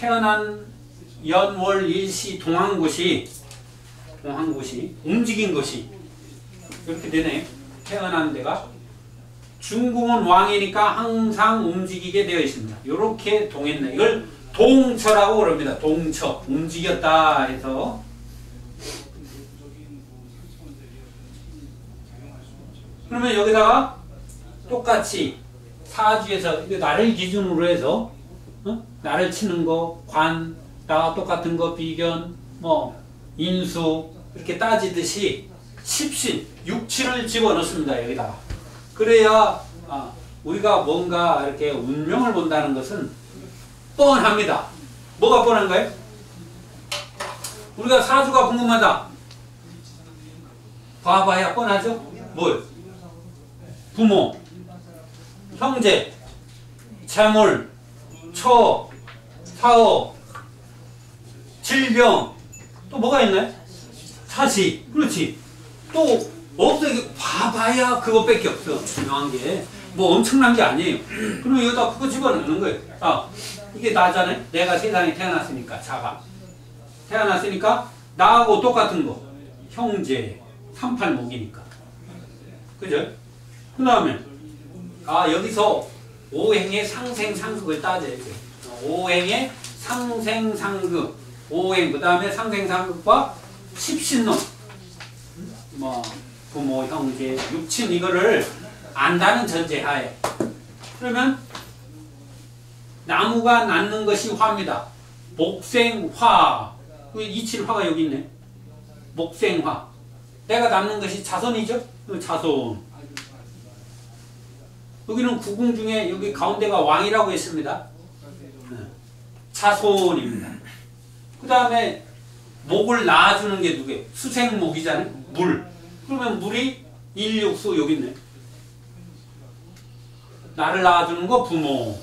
태어난 연월 일시 동항곳이 움직인 것이 이렇게 되네요. 태어난 데가 중궁은 왕이니까 항상 움직이게 되어 있습니다. 이렇게 동했네. 이걸 동처라고 그럽니다. 동처. 움직였다 해서. 그러면 여기다가 똑같이 사주에서 나를 기준으로 해서 나를 치는 거, 관, 나와 똑같은 거, 비견, 인수 이렇게 따지듯이 십신, 육친을 집어넣습니다. 여기다가. 그래야 우리가 뭔가 이렇게 운명을 본다는 것은 뻔합니다. 뭐가 뻔한가요? 우리가 사주가 궁금하다. 봐봐야 뻔하죠? 뭘? 부모, 형제, 재물, 처, 사업, 질병, 또 뭐가 있나요? 사시, 그렇지. 또 없어. 봐봐야 그것밖에 없어. 중요한 게 뭐 엄청난 게 아니에요. 그러면 여기다 그거 집어넣는 거예요. 이게 나잖아요. 내가 세상에 태어났으니까, 자가 태어났으니까 나하고 똑같은 거, 형제, 38목이니까, 그죠? 그 다음에 여기서 오행의 상생상극을 따져야죠. 오행의 상생상극, 오행, 그 다음에 상생상극과 십신놈, 부모, 형제, 육친, 이거를 안다는 전제하에. 그러면 나무가 낳는 것이 화입니다. 목생화. 이칠화가 여기 있네. 목생화. 내가 낳는 것이 자손이죠? 자손. 여기는 구궁 중에 여기 가운데가 왕이라고 했습니다. 자손입니다. 그 다음에 목을 낳아주는 게 누구예요? 수생목이잖아요. 물. 그러면 물이 일육수 여기 있네. 나를 낳아주는 거 부모.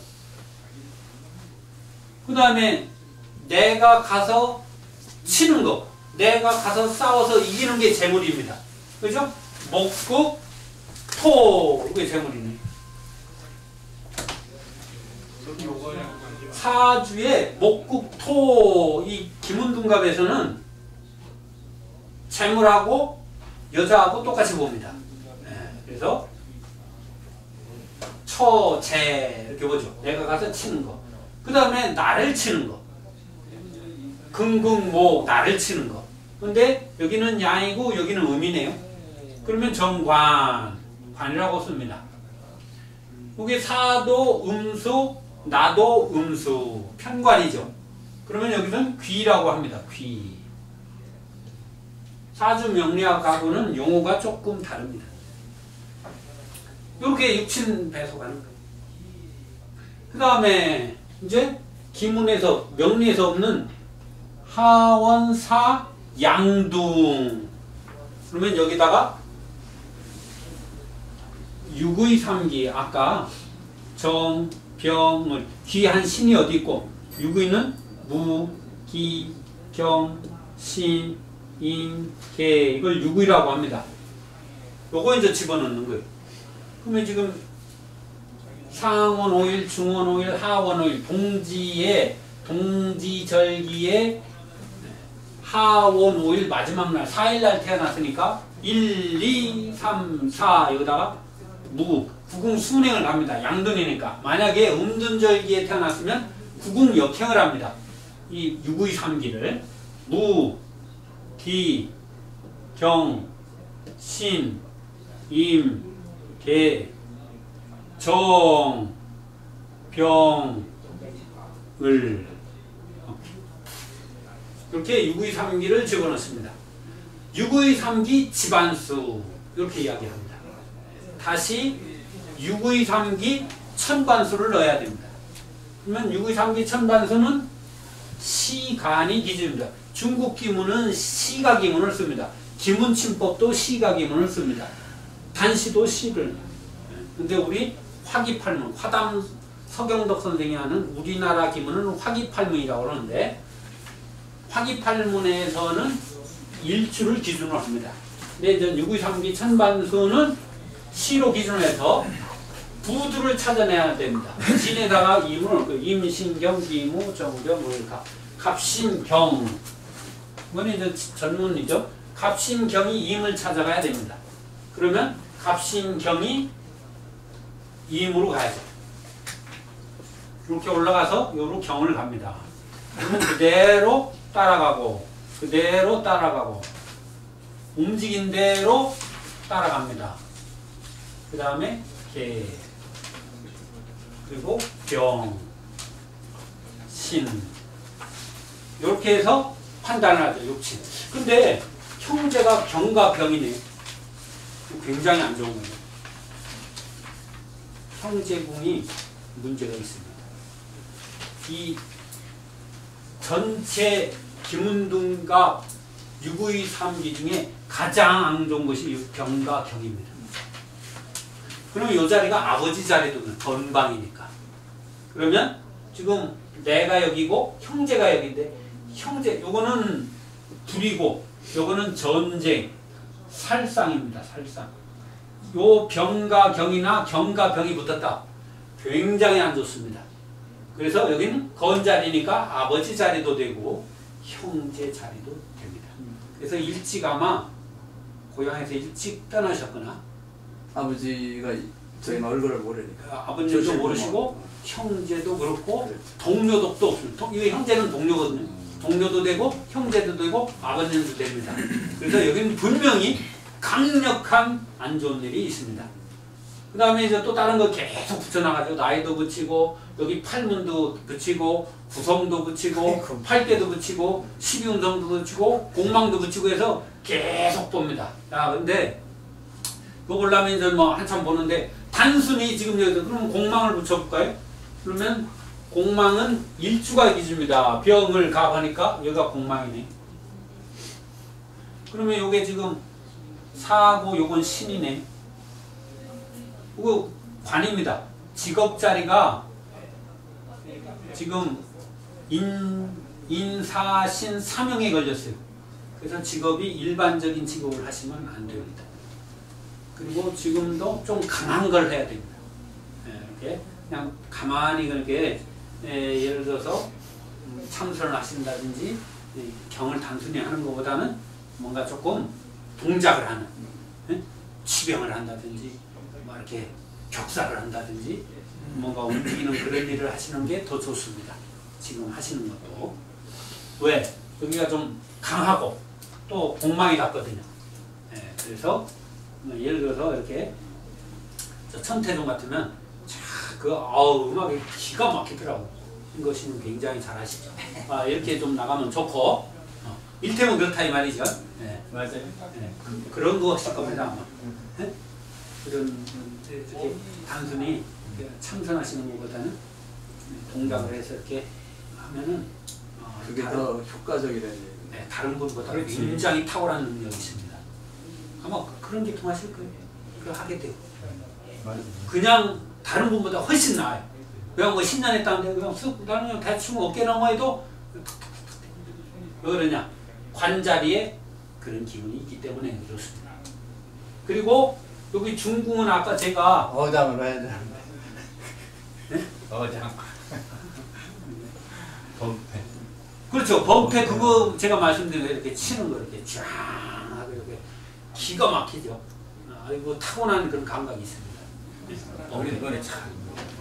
그 다음에 내가 가서 치는 거, 내가 가서 싸워서 이기는 게 재물입니다. 그죠? 목국 토, 이게 재물이네. 사주의 목국 토, 이 김운둔갑에서는 재물하고 여자하고 똑같이 봅니다. 그래서 처, 재 이렇게 보죠. 내가 가서 치는 거. 그 다음에 나를 치는 거. 금금목, 나를 치는 거. 근데 여기는 양이고 여기는 음이네요. 그러면 정관, 관이라고 씁니다. 여기 사도 음수, 나도 음수, 편관이죠. 그러면 여기는 귀라고 합니다. 귀. 사주 명리학하고는 용어가 조금 다릅니다. 이렇게 육친 배속하는 거예요. 그 다음에 이제 기문에서, 명리에서 없는 하원사 양둥. 그러면 여기다가 육의 삼기, 아까 정, 병, 귀한 신이 어디 있고, 육의는 무, 기, 경, 신, 임, 개, 이걸 육의라고 합니다. 요거 이제 집어넣는 거예요. 그러면 지금 상원 5일, 중원 5일, 하원 5일, 동지절기에 하원 5일 마지막 날, 4일날 태어났으니까 1, 2, 3, 4 여기다가 구궁 순행을 갑니다. 양둔이니까. 만약에 음둔절기에 태어났으면 구궁 역행을 합니다. 이 6의 3기를 무, 기, 경, 신, 임, 개, 정, 병, 을. 이렇게 6의 3기를 집어넣습니다. 6의 3기 집안수 이렇게 이야기합니다. 다시 6의 3기 천반수를 넣어야 됩니다. 그러면 6의 3기 천반수는 시간이 기준입니다. 중국 기문은 시가 기문을 씁니다. 기문침법도 시가 기문을 씁니다. 단시도 시를. 근데 우리 화기팔문, 화담 서경덕 선생이 하는 우리나라 기문은 화기팔문이라고 그러는데, 화기팔문에서는 일주를 기준으로 합니다. 근데 이제 6의 3기 천반수는 시로 기준으로 해서 부두를 찾아내야 됩니다. 진에다가 임을 그 임신경, 비무, 정경, 뭘까? 갑신경. 이건 이제 전문이죠. 갑신경이 임을 찾아가야 됩니다. 그러면 갑신경이 임으로 가야죠. 이렇게 올라가서 요로 경을 갑니다. 그러면 그대로 따라가고 그대로 따라가고 움직인 대로 따라갑니다. 그 다음에 개 그리고 병, 신 이렇게 해서 판단을 하죠. 욕친. 근데 형제가 경과 병이네. 굉장히 안 좋은 거예요. 형제궁이 문제가 있습니다. 이 전체 김운동과 유구의 삼기 중에 가장 안 좋은 것이 병과 경입니다. 그러면 이 자리가 아버지 자리도 건방이니까. 그러면 지금 내가 여기고 형제가 여기인데 형제 요거는 불이고 요거는 전쟁 살상입니다. 살상. 요 병과 경이나 경과 병이 붙었다. 굉장히 안 좋습니다. 그래서 여기는 건 자리니까 아버지 자리도 되고 형제 자리도 됩니다. 그래서 일찍 아마 고향에서 일찍 떠나셨거나 아버지가 저희 얼굴을 모르니까 아버님도 모르시고 형제도 그렇고 그렇죠. 동료도 없습니다. 이 형제는 동료거든요. 동료도 되고 형제도 되고 아버님도 됩니다. 그래서 여기는 분명히 강력한 안 좋은 일이 있습니다. 그 다음에 이제 또 다른 거 계속 붙여나가죠. 나이도 붙이고 여기 팔문도 붙이고 구성도 붙이고 팔대도 붙이고 십이운성도 붙이고 공망도 붙이고 해서 계속 봅니다. 야 근데 그거 보려면 이제 뭐 한참 보는데 단순히 지금 여기서 그럼 공망을 붙여볼까요? 그러면 공망은 일주가 기준입니다. 병을 가하니까 여기가 공망이네. 그러면 요게 지금 사고 요건 신이네. 이거 관입니다. 직업 자리가 지금 인사신 사명에 걸렸어요. 그래서 직업이 일반적인 직업을 하시면 안 됩니다. 그리고 지금도 좀 강한 걸 해야 됩니다. 이렇게 그냥 가만히 그렇게 예를 들어서 참선을 하신다든지 경을 단순히 하는 것보다는 뭔가 조금 동작을 하는 치병을 한다든지 뭐 이렇게 격사를 한다든지 뭔가 움직이는 그런 일을 하시는 게 더 좋습니다. 지금 하시는 것도. 왜? 여기가 좀 강하고 또 공망이 같거든요. 그래서 예를 들어서 이렇게 저 천태종 같으면 그 음악이 기가 막히더라고. 이것이는 굉장히 잘하시죠. 이렇게 좀 나가면 좋고 일테면 그렇다 이 말이죠. 맞아요. 그런 거 하실 겁니다 아마. 그런 이렇게 단순히 참선하시는 것보다는 동작을 해서 이렇게 하면은 그게 더 효과적이라는 얘기. 다른 분보다 굉장히 탁월한 능력이 있습니다. 아마 그런 게 통하실 거예요. 그거 하게 되고. 그냥 다른 분보다 훨씬 나아요. 그냥 뭐 10년 했다는데 그냥 쑥 나는 그냥 대충 어깨 너머에도 왜 그러냐? 관자리에 그런 기운이 있기 때문에 그렇습니다. 그리고 여기 중궁은 아까 제가 어장을 해야 되는데. 네? 어장. 범패. 그렇죠. 범패 그거 제가 말씀드린 거 이렇게 치는 거 이렇게 쫙 하고 이렇게 기가 막히죠. 아이고 타고난 그런 감각이 있습니다. 우리 노래 참.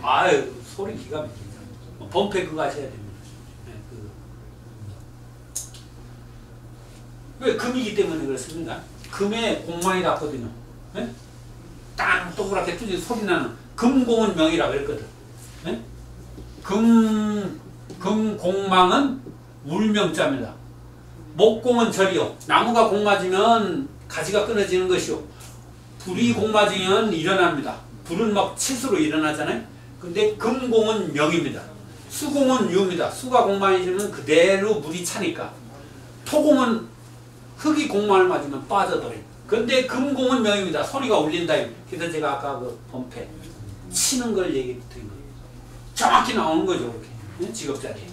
아유 소리 기가 막히죠. 범패 그거 하셔야 됩니다. 왜 금이기 때문에 그렇습니다. 금에 공망이 닿거든요. 네? 땅 동그랗게 뚜지 소리 나는 금공은 명이라고 그랬거든. 네? 금공망은 물명자입니다. 목공은 절이요. 나무가 공 맞으면 가지가 끊어지는 것이요. 불이 공 맞으면 일어납니다. 불은 막 치수로 일어나잖아요. 근데 금공은 명입니다. 수공은 유입니다. 수가 공망해지면 그대로 물이 차니까. 토공은 흙이 공망을 맞으면 빠져버려요. 근데 금공은 명입니다. 소리가 울린다. 그래서 제가 아까 그 범패 치는 걸 얘기 드린 거예요. 정확히 나오는 거죠. 이렇게 직업자리에.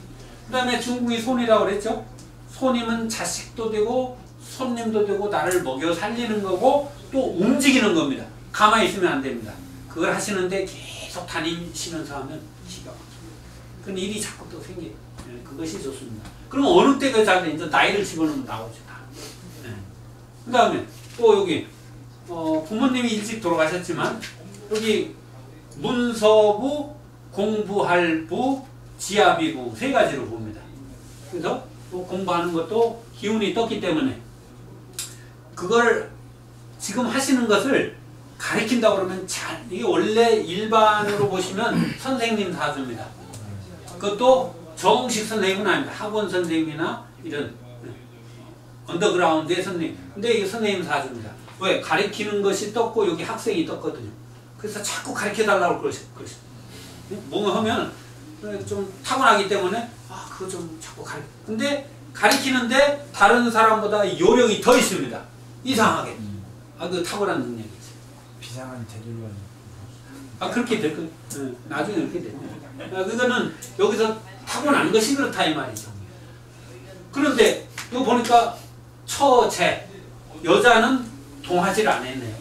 그 다음에 중궁이 손이라고 그랬죠. 손님은 자식도 되고 손님도 되고 나를 먹여 살리는 거고 또 움직이는 겁니다. 가만히 있으면 안 됩니다. 그걸 하시는데 계속 계속 다니시면서 하면 기가 막혀요. 그런 일이 자꾸 또 생겨요. 예, 그것이 좋습니다. 그럼 어느 때가 잘 돼? 이제 나이를 집어넣으면 나오죠. 다. 예. 그 다음에 또 여기 부모님이 일찍 돌아가셨지만 여기 문서부, 공부할 부, 지아비부 세 가지로 봅니다. 그래서 또 공부하는 것도 기운이 떴기 때문에 그걸 지금 하시는 것을 가르친다고 그러면 잘, 이게 원래 일반으로 보시면 선생님 사주입니다. 그것도 정식 선생님은 아닙니다. 학원 선생님이나 이런 언더그라운드의 선생님. 근데 이게 선생님 사주입니다. 왜? 가르치는 것이 떴고 여기 학생이 떴거든요. 그래서 자꾸 가르쳐달라고 그러셔. 뭔가 하면 좀 타고나기 때문에 그거 좀 자꾸 근데 가르치는데 다른 사람보다 요령이 더 있습니다. 이상하게. 그 타고난 능력이 있어요. 비상한 대들로 그렇게 될 거예요. 나중에 그렇게 됩니다. 그거는 여기서 타고난 것이 그렇다 이 말이죠. 그런데 이거 보니까 처제 여자는 동하질 않았네요.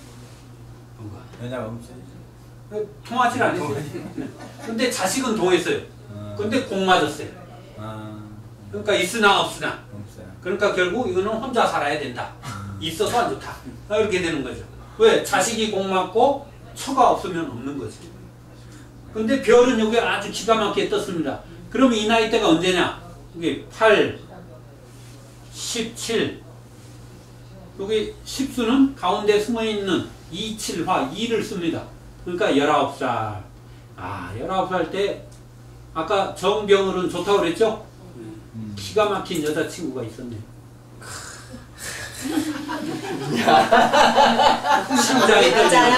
여자가 없어요? 통하질 않았어요. 근데 자식은 동했어요. 근데 공 맞았어요. 그러니까 있으나 없으나. 그러니까 결국 이거는 혼자 살아야 된다. 있어서 안 좋다. 이렇게 되는 거죠. 왜? 자식이 공 맞고 처가 없으면 없는 거지. 근데 별은 여기 아주 기가 막히게 떴습니다. 그럼 이 나이 때가 언제냐? 이게 8, 17. 여기 10수는 가운데 숨어있는 27화 2를 씁니다. 그러니까 19살. 19살 때 아까 정병을은 좋다고 그랬죠? 기가 막힌 여자친구가 있었네요. 심장이 떨리네.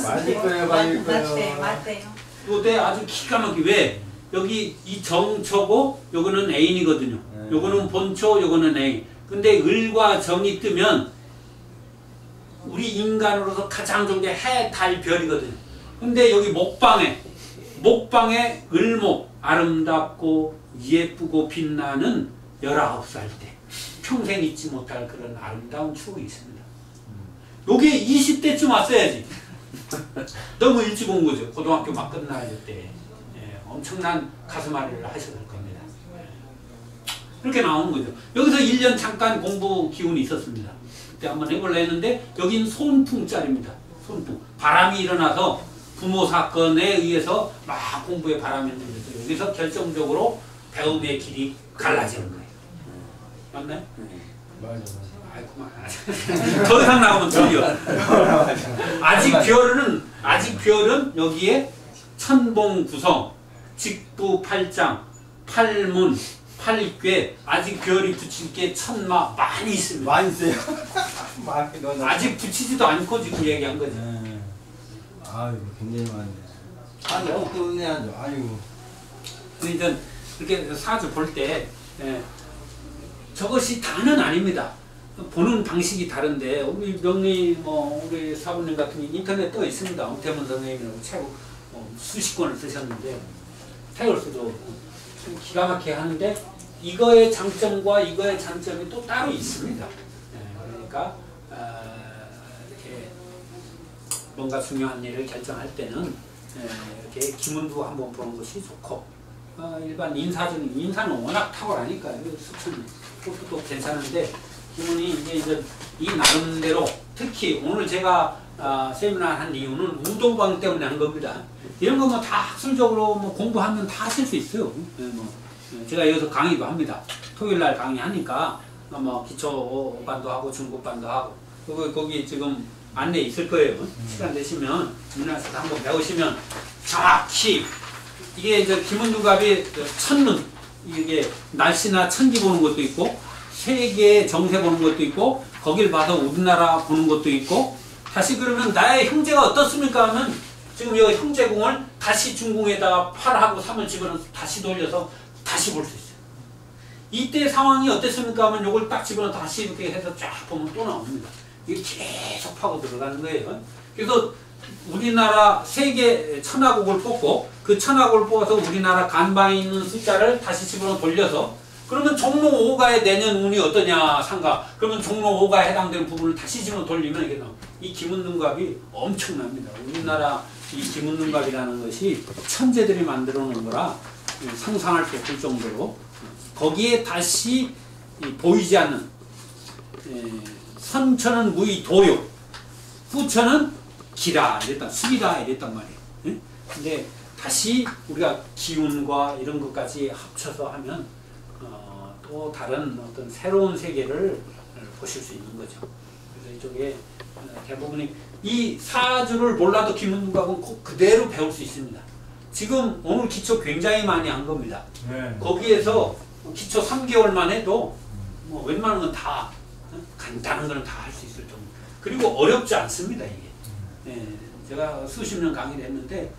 맞을 거예요, 맞을 거예요. 맞대요. 요때 아주 기가 막히게. 왜? 여기 이 정초고 요거는 애인이거든요. 요거는 본초, 요거는 애인. 근데 을과 정이 뜨면 우리 인간으로서 가장 좋은 게 해, 달, 별이거든요. 근데 여기 목방에 을목 아름답고 예쁘고 빛나는 19살 때 평생 잊지 못할 그런 아름다운 추억이 있습니다. 요게 20대쯤 왔어야지. 너무 일찍 온 거죠. 고등학교 막 끝날 때. 엄청난 가슴앓이를 하셔야 될 겁니다. 그렇게 나오는 거죠. 여기서 1년 잠깐 공부 기운이 있었습니다. 그때 한번 해보려 했는데 여긴 손풍짜리입니다. 손풍. 바람이 일어나서 부모 사건에 의해서 막 공부에 바람이 일어나서 여기서 결정적으로 배움의 길이 갈라지는 거예요. 맞나요? 맞아. 아이 그만. 더 이상 나오면 틀려. 아직 별은 여기에 천봉 구성, 직부 팔장, 팔문, 팔괴, 아직 별이 붙일 게 천마 많이 있습니다. 많이 있어요. 아직 붙이지도 않고 지금 얘기한 거지. 아유, 굉장히 많네. 너무 끝내야죠. 아유. 그러니까 이렇게 사주 볼 때 저것이 다는 아닙니다. 보는 방식이 다른데 우리 명리 우리 사부님 같은 게 인터넷 떠 있습니다. 엄태문 선생님이라고 책 수십 권을 쓰셨는데 태울 수도 좀 기가 막히게 하는데 이거의 장점과 이거의 장점이 또 따로 있습니다. 그러니까 이렇게 뭔가 중요한 일을 결정할 때는 이렇게 기문도 한번 보는 것이 좋고 일반 인사는 워낙 탁월하니까 수천 그것도 괜찮은데 기문이 이제 이 나름대로 특히 오늘 제가 세미나 한 이유는 우도방 때문에 한 겁니다. 이런 거 다 학술적으로 공부하면 다 하실 수 있어요. 제가 여기서 강의도 합니다. 토요일날 강의하니까 기초반도 하고 중급반도 하고 거기 지금 안내 있을 거예요. 시간 되시면 문화에서 한번 배우시면 정확히 이게 이제 김은두갑이 천문 이게 날씨나 천기 보는 것도 있고 세계의 정세 보는 것도 있고 거길 봐서 우리나라 보는 것도 있고 다시 그러면 나의 형제가 어떻습니까 하면 지금 이 형제궁을 다시 중궁에다가 8하고 3을 집어넣어서 다시 돌려서 다시 볼 수 있어요. 이때 상황이 어땠습니까 하면 이걸 딱 집어넣어서 다시 이렇게 해서 쫙 보면 또 나옵니다. 이게 계속 파고 들어가는 거예요. 그래서 우리나라 세계 천하국을 뽑고 그 천하국을 뽑아서 우리나라 간방에 있는 숫자를 다시 집어넣어 돌려서 그러면 종로 5가의 내년 운이 어떠냐 상가 그러면 종로 5가에 해당되는 부분을 다시 집어넣어 돌리면 이게 나옵니다. 이 김은등갑이 엄청납니다. 우리나라 이 김은능갑이라는 것이 천재들이 만들어 놓은 거라 상상할 수 없을 정도로 거기에 다시 보이지 않는 선천은 무의 도요, 후천은 기라 이랬단, 수기라 이랬단 말이에요. 근데 다시 우리가 기운과 이런 것까지 합쳐서 하면 또 다른 어떤 새로운 세계를 보실 수 있는 거죠. 그래서 이쪽에 대부분이 이 사주를 몰라도 김은능갑은 꼭 그대로 배울 수 있습니다. 지금 오늘 기초 굉장히 많이 한 겁니다. 네. 거기에서 기초 3개월만 해도 뭐 웬만한 건 다 간단한 건 다 할 수 있을 정도. 그리고 어렵지 않습니다 이게. 제가 수십 년 강의를 했는데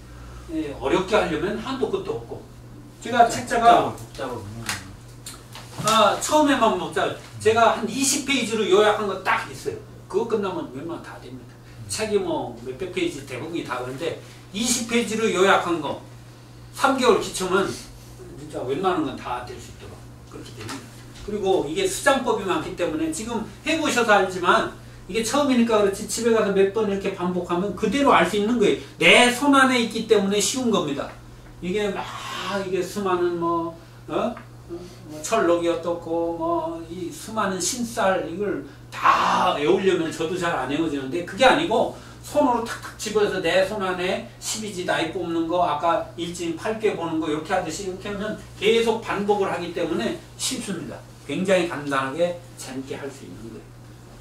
어렵게 하려면 한도 끝도 없고. 제가 책자가 처음에만 먹자. 제가 한 20페이지로 요약한 거 딱 있어요. 그거 끝나면 웬만하면 다 됩니다. 책이 뭐 몇백 페이지 대부분이 다 그런데 20페이지로 요약한 거 3개월 기초면 진짜 웬만한 건 다 될 수 있도록 그렇게 됩니다. 그리고 이게 수장법이 많기 때문에 지금 해보셔서 알지만 이게 처음이니까 그렇지 집에 가서 몇 번 이렇게 반복하면 그대로 알 수 있는 거예요. 내 손 안에 있기 때문에 쉬운 겁니다. 이게 막 이게 수많은 뭐 철록이 어떻고 뭐 이 수많은 신살 이걸 다 외우려면 저도 잘 안 외워지는데 그게 아니고 손으로 탁탁 집어서 내 손 안에 12지 나이 뽑는 거 아까 일진 8개 보는 거 이렇게 하듯이 이렇게 하면 계속 반복을 하기 때문에 쉽습니다. 굉장히 간단하게 재밌게 할 수 있는 거예요.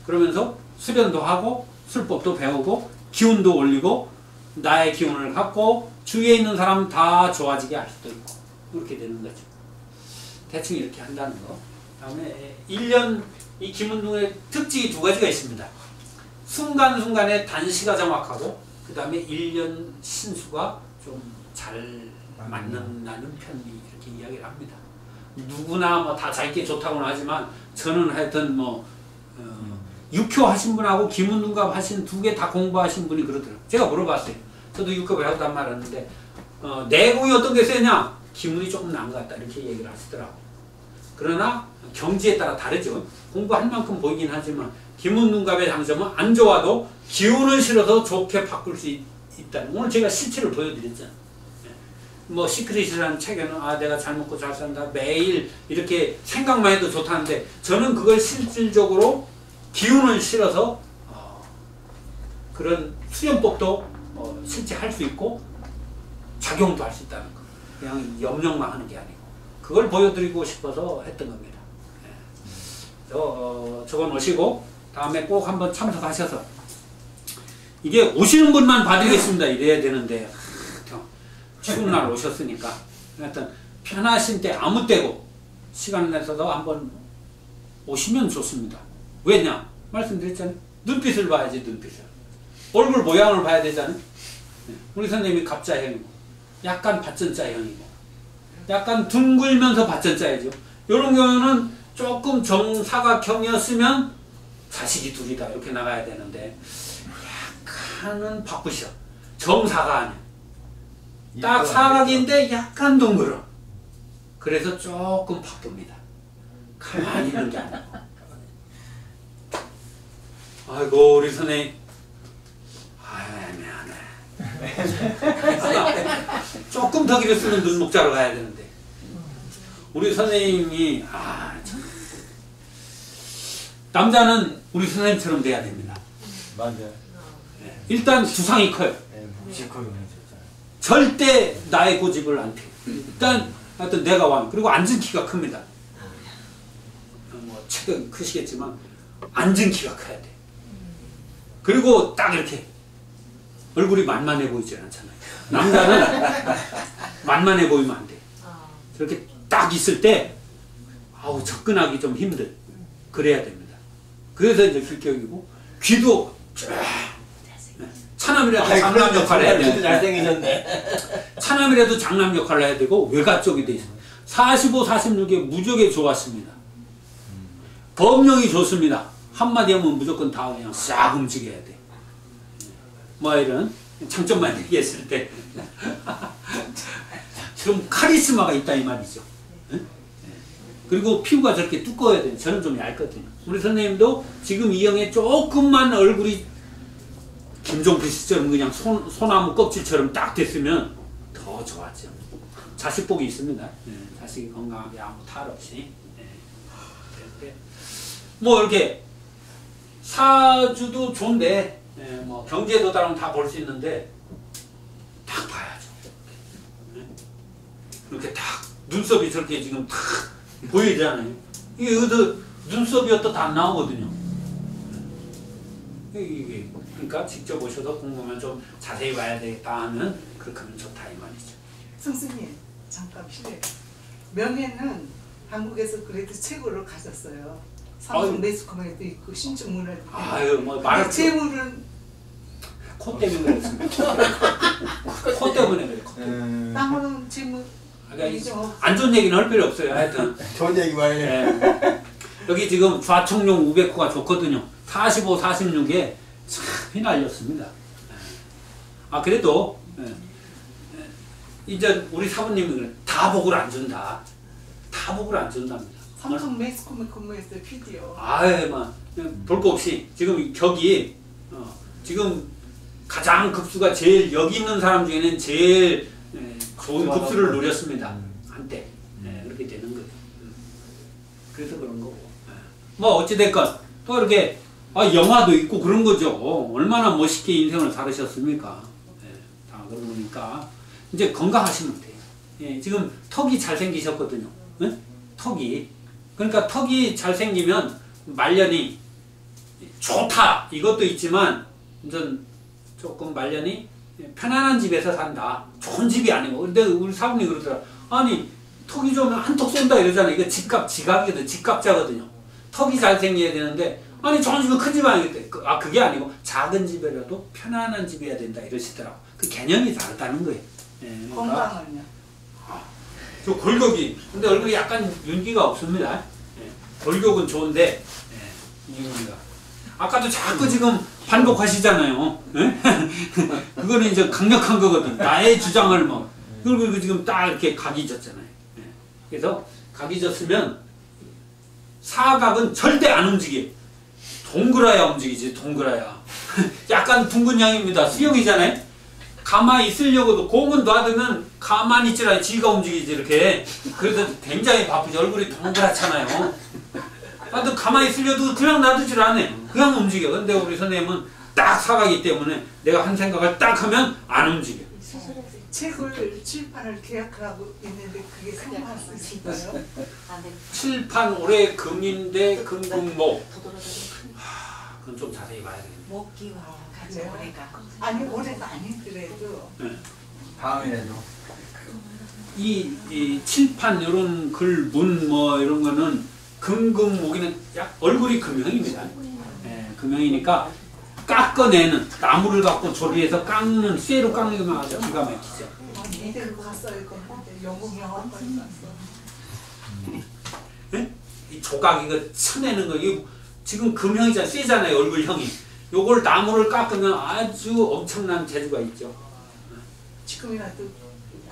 그러면서 수련도 하고 술법도 배우고 기운도 올리고 나의 기운을 갖고 주위에 있는 사람 다 좋아지게 할 수도 있고 이렇게 되는 거죠. 대충 이렇게 한다는 거. 다음에 1년 이 김은능의 특징이 두 가지가 있습니다. 순간순간의 단시가 정확하고 그 다음에 1년 신수가 좀 잘 맞는다는 편이 이렇게 이야기를 합니다. 누구나 뭐 다 자기께 좋다고는 하지만 저는 하여튼 뭐 육효 하신 분하고 김은능갑 하신 두 개 다 공부하신 분이 그러더라고요. 제가 물어봤어요. 저도 육효 배웠단 말 하는데 내공이 어떤 게 세냐? 기운이 조금 나은 것 같다 이렇게 얘기를 하시더라고요. 그러나 경지에 따라 다르죠. 공부할 만큼 보이긴 하지만 김은능갑의 장점은 안 좋아도 기운을 실어서 좋게 바꿀 수 있다는. 오늘 제가 실체를 보여드렸잖아요. 뭐 시크릿이라는 책에는 내가 잘 먹고 잘 산다 매일 이렇게 생각만 해도 좋다는데 저는 그걸 실질적으로 기운을 실어서 그런 수련법도 실제 할 수 있고 작용도 할 수 있다는 거. 그냥 염려만 하는 게 아니고 그걸 보여드리고 싶어서 했던 겁니다. 저거 놓으시고 다음에 꼭 한번 참석하셔서 이게 오시는 분만 봐드리겠습니다 이래야 되는데 추운 날 오셨으니까 하여튼 편하신 때 아무 때고 시간 내서도 한번 오시면 좋습니다. 왜냐? 말씀드렸잖아요. 눈빛을 봐야지 눈빛을. 얼굴 모양을 봐야 되잖아요. 우리 선생님이 갑자형이고 약간 밭전자형이고 약간 둥글면서 밭전자이죠. 이런 경우는 조금 정사각형이었으면 자식이 둘이다 이렇게 나가야 되는데 약간은 바쁘셔. 정사가 아니야. 딱 사각인데 약간 둥글어. 그래서 조금 바쁩니다. 가만히 있는 게 아니고. 아이고 우리 선생님 미안해. 조금 더 길었으면 눈목 자러 가야 되는데 우리 선생님이 참. 남자는 우리 선생님처럼 돼야 됩니다. 맞아요. 일단 두상이 커요. 절대 나의 고집을 안 피워. 일단 하여튼 내가 왕. 그리고 앉은 키가 큽니다. 뭐 책은 크시겠지만 앉은 키가 커야 돼. 그리고 딱 이렇게 얼굴이 만만해 보이지 않잖아요. 남자는 만만해 보이면 안 돼. 저렇게 딱 있을 때 접근하기 좀 힘들. 그래야 됩니다. 그래서 이제 실격이고 귀도 차남이라도 장남 역할을 해야 되고 잘생기셨네. 차남이라도 장남 역할을 해야 되고 외가 쪽이 돼 있어요. 45, 46에 무적에 좋았습니다. 범령이 좋습니다. 한마디 하면 무조건 다 그냥 싹 움직여야 돼. 뭐 이런 장점만 얘기했을 때 좀 카리스마가 있다 이 말이죠. 그리고 피부가 저렇게 두꺼워야 돼요. 저는 좀 얇거든요. 우리 선생님도 지금 이 형의 조금만 얼굴이 김종필 씨처럼 그냥 소나무 껍질처럼 딱 됐으면 더 좋았죠. 자식 복이 있습니다. 예, 자식이 건강하게 아무 탈 없이. 예. 뭐 이렇게 사주도 좋은데 예, 뭐 경제도 따르면 다 볼 수 있는데 딱 봐야죠. 예. 이렇게 딱 눈썹이 저렇게 지금 탁 보이잖아요. 이게 어디 눈썹이 어떻다 안 나오거든요. 이게 그러니까 직접 오셔서 궁금하면 좀 자세히 봐야 되겠다 하면 그렇게 하면 좋다 이 말이죠. 선생님 잠깐 실례. 명예는 한국에서 그래도 최고로 가졌어요. 삼성 매스컴에도 있고 신춘문예도 있고. 아유 뭐 말을 재물은 코 때문에 그랬습니다. 코 때문에 그래. 땅으로는 재물. 그러니까 안 좋은 얘기는 할 필요 없어요. 하여튼 좋은 얘기만 해. 예. 여기 지금 좌청룡 우백호가 좋거든요. 45, 46에 참 휘날렸습니다. 아 그래도 이제 우리 사부님이 그래. 다 복을 안 준다. 다 복을 안 준답니다. 삼성 매스컴에 근무했어요. PD요. 아예 막 볼 거 없이 지금 격이 지금 가장 급수가 제일 여기 있는 사람 중에는 제일 좋은 급수를 노렸습니다. 한때 그렇게 되는 거죠. 그래서 그런 거고. 뭐 어찌됐건 또 이렇게 영화도 있고 그런 거죠. 얼마나 멋있게 인생을 살으셨습니까? 다 그러니까 이제 건강하시면 돼요. 예, 지금 턱이 잘생기셨거든요. 예? 턱이. 그러니까 턱이 잘생기면 말년이 좋다 이것도 있지만 이제 조금 말년이 편안한 집에서 산다. 좋은 집이 아니고. 근데 우리 사부님 그러더라. 아니 턱이 좀 한턱 쏜다 이러잖아요. 이거 집값이거든. 집값자거든요. 턱이 잘생겨야 되는데 아니 좋은 집은 큰 집 아니겠대. 그게 아니고 작은 집이라도 편안한 집이어야 된다 이러시더라고. 그 개념이 다르다는 거예요. 예, 그러니까 건강은요? 저 골격이 근데 얼굴이 약간 윤기가 없습니다. 예, 골격은 좋은데 윤기가 아까도 자꾸 지금 반복하시잖아요. 예? 그거는 이제 강력한 거거든. 나의 주장을 뭐 그리고 지금 딱 이렇게 각이 졌잖아요. 예. 그래서 각이 졌으면 사각은 절대 안 움직여. 동그라야 움직이지. 동그라야. 약간 둥근 양입니다. 수영이잖아요. 가만히 있으려고도 공은 놔두면 가만히 있지라 지가 움직이지 이렇게. 그래서 굉장히 바쁘지. 얼굴이 동그랗잖아요. 또 가만히 있으려도 그냥 놔두질 않아. 그냥 움직여. 근데 우리 선생님은 딱 사각이기 때문에 내가 한 생각을 딱 하면 안 움직여. 책을 출판을 계약하고 있는데 그게 성공할 수 있을까요? 칠판 올해 금인데 금금목. 그건 좀 자세히 봐야 되겠네. 목기와 같이 그래요? 오래가. 아니 올해가 아니더라도 네. 다음에도. 이 칠판 이런 글, 문 뭐 이런 거는 금금목이는 약 얼굴이 금형입니다. 예, 금형이니까 깎아내는 나무를 갖고 조리해서 깎는 쇠로 깎는 것만 아주 기가 막히죠. 이대로 갔어야 되는데 영국 영화까지 갔어. 예? 이 조각 이거 쳐내는 거 이거 지금 금형이잖아요. 쇠잖아요. 얼굴형이. 요걸 나무를 깎으면 아주 엄청난 재주가 있죠. 지금이라도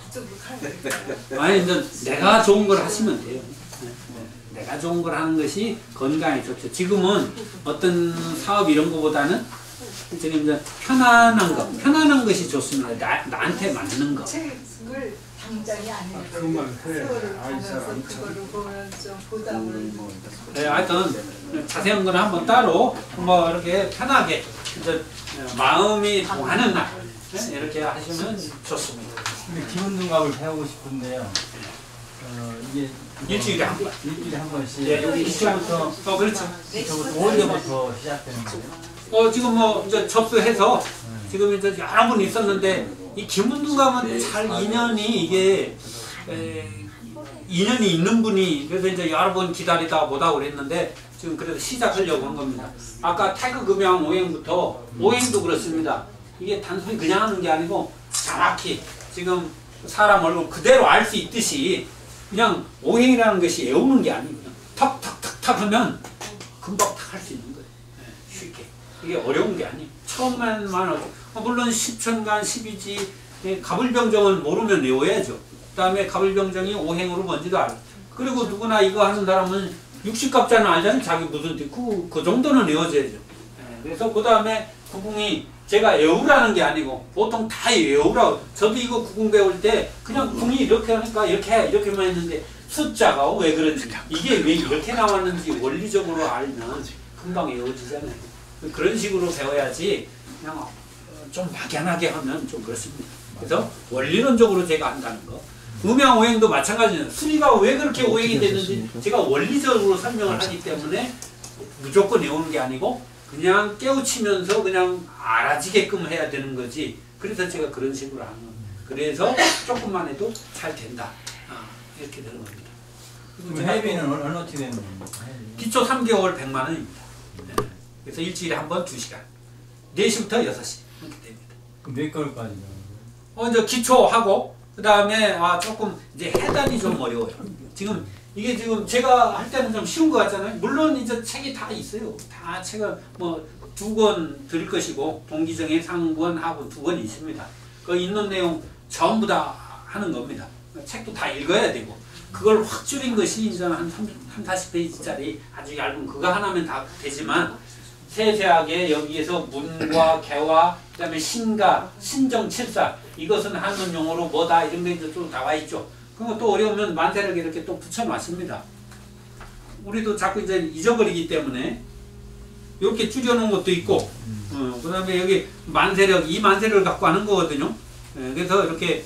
그쪽으로 가야 되겠다. 아니 이제 내가 좋은 걸 하시면 돼요. 내가 좋은 걸 하는 것이 건강에 좋죠. 지금은 어떤 사업 이런 거보다는 지금 이제 편안한 것이 좋습니다. 나한테 맞는 거. 책을 당장이 아니고 그만 그래. 세월을 아이, 가면서 사람 그거를 보면 좀 부담을 네, 하여튼 자세한 건 한번 따로 뭐 이렇게 편하게 이제 마음이 통하는 날 이렇게 하시면 좋습니다. 근데 기본등갑을 배우고 싶은데요. 이게 일주일에 한 번. 일주일에 한 번씩. 예, 여기 시작부터 그렇죠. 저부터 언제부터 시작되는 거예요? 지금 뭐 이제 접수해서 지금 이제 여러 분 있었는데 이 기본등갑은 잘 인연이 이게 인연이 있는 분이 그래서 이제 여러 번 기다리다가 못하고 그랬는데 지금 그래서 시작하려고 한 겁니다. 아까 태극금양 오행부터 오행도 그렇습니다. 이게 단순히 그냥 하는 게 아니고 정확히 지금 사람 얼굴 그대로 알 수 있듯이 그냥 오행이라는 것이 외우는 게 아니고 턱턱턱턱 하면 금방 탁 할 수 있는 거예요. 쉽게. 이게 어려운 게 아니에요. 처음에만 물론 십천간, 십이지, 갑을병정은 모르면 외워야죠. 그 다음에 갑을병정이 오행으로 뭔지도 알아. 그리고 누구나 이거 하는 사람은 60갑자는 알잖아요. 자기 무슨 뜻. 그 정도는 외워져야죠. 그래서 그 다음에 구궁이 제가 외우라는 게 아니고 보통 다 외우라고. 저도 이거 국ung 배울 때 그냥 궁이 이렇게 하니까 이렇게 해 이렇게만 했는데 숫자가 왜 그런지 이게 왜 이렇게 나왔는지 원리적으로 알면 금방 외워지잖아요. 그런 식으로 배워야지 그냥 좀 막연하게 하면 좀 그렇습니다. 그래서 원리론적으로 제가 한다는 거. 음양 오행도 마찬가지예요. 수리가 왜 그렇게 오행이 됐는지 제가 원리적으로 설명을 하기 때문에 무조건 외우는 게 아니고 그냥 깨우치면서 그냥 알아지게끔 해야 되는 거지. 그래서 제가 그런 식으로 하는 겁니다. 그래서 조금만 해도 잘 된다. 이렇게 되는 겁니다. 그럼 회비는 어느 어떻게 되는 겁니까? 기초 3개월 100만 원입니다. 그래서 일주일에 한 번 2시간. 4시부터 6시. 이렇게 됩니다. 그럼 몇 개월까지? 이제 기초하고, 그 다음에, 조금, 이제 해단이 좀 어려워요. 이게 지금 제가 할 때는 좀 쉬운 것 같잖아요. 물론 이제 책이 다 있어요. 다 책을 뭐 2권 드릴 것이고, 동기정의 상권하고 2권이 있습니다. 그 있는 내용 전부 다 하는 겁니다. 책도 다 읽어야 되고, 그걸 확 줄인 것이 이제 한 40페이지짜리 아주 얇은 그거 하나면 다 되지만, 세세하게 여기에서 문과 개와 그다음에 신가, 신정칠사 이것은 한문 용어로 뭐다 이런 게 또 나와 있죠. 그거 또 어려우면 만세력 이렇게 또 붙여놨습니다. 우리도 자꾸 이제 잊어버리기 때문에 이렇게 줄여놓은 것도 있고, 그다음에 여기 만세력 이 만세력을 갖고 하는 거거든요. 그래서 이렇게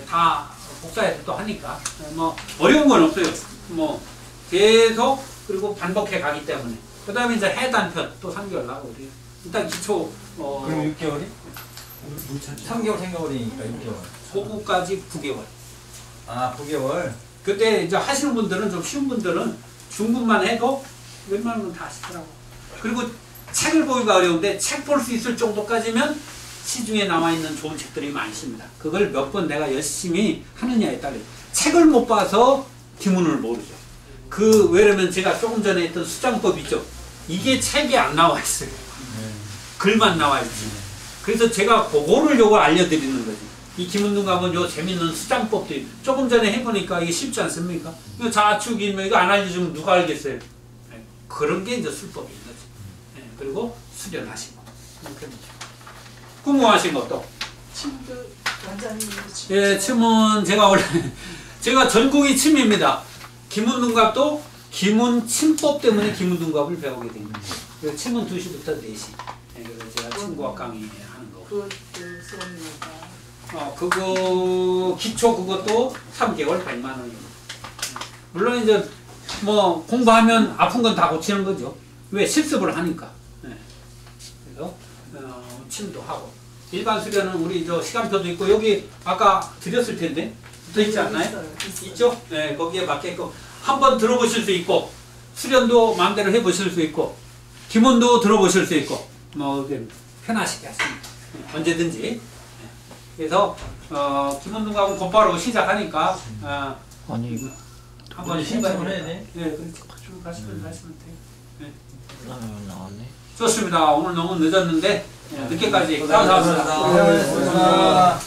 다 복사해서 또 하니까 뭐 어려운 건 없어요. 뭐 계속 그리고 반복해 가기 때문에. 그 다음에 이제 해단편 또 3개월 나오고 그래요. 일단 기초 그럼 6개월이? 3개월 생겨버리니까 6개월. 고구까지 9개월. 9개월? 그때 이제 하시는 분들은 좀 쉬운 분들은 중급만 해도 웬만하면 다 하시더라고. 그리고 책을 보기가 어려운데 책 볼 수 있을 정도까지면 시중에 남아있는 좋은 책들이 많습니다. 그걸 몇 번 내가 열심히 하느냐에 따라 책을 못 봐서 기문을 모르죠. 왜냐면 제가 조금 전에 했던 수장법 있죠. 이게 책에 안 나와 있어요. 글만 나와 있지. 그래서 제가 그거를 요거 알려드리는 거지. 이 김은동 가면 요 재밌는 수장법도 조금 전에 해보니까 이게 쉽지 않습니까? 이거 자축이면 이거 안 알려주면 누가 알겠어요? 그런 게 이제 술법인 거지. 그리고 수련하시고. 궁금하신 것도? 침도 원장님 예, 침은 제가 원래 제가 전공이 침입니다. 김은둔갑도 김은침법 때문에 김은둔갑을 배우게 됩니다. 그래서 침은 2시부터 4시. 그래서 제가 침과 강의하는 거고. 그것도 수업료가. 그거 기초 그것도 3개월 100만 원입니다. 물론 이제 뭐 공부하면 아픈 건 다 고치는 거죠. 왜 실습을 하니까. 그래서 침도 하고. 일반 수련은 우리 저 시간표도 있고 여기 아까 드렸을 텐데 붙어 있지 않나요? 있죠? 네, 거기에 맞게끔 한번 들어보실 수 있고 수련도 마음대로 해보실 수 있고 기문도 들어보실 수 있고 뭐 편하시게 하십니다. 언제든지. 그래서 기문등하고 곧바로 시작하니까 아니 한번 신청을 해야 돼? 네, 그렇죠. 쭉 가시면 돼요. 네. 나왔네. 좋습니다. 오늘 너무 늦었는데 늦게까지 감사합니다. 감사합니다.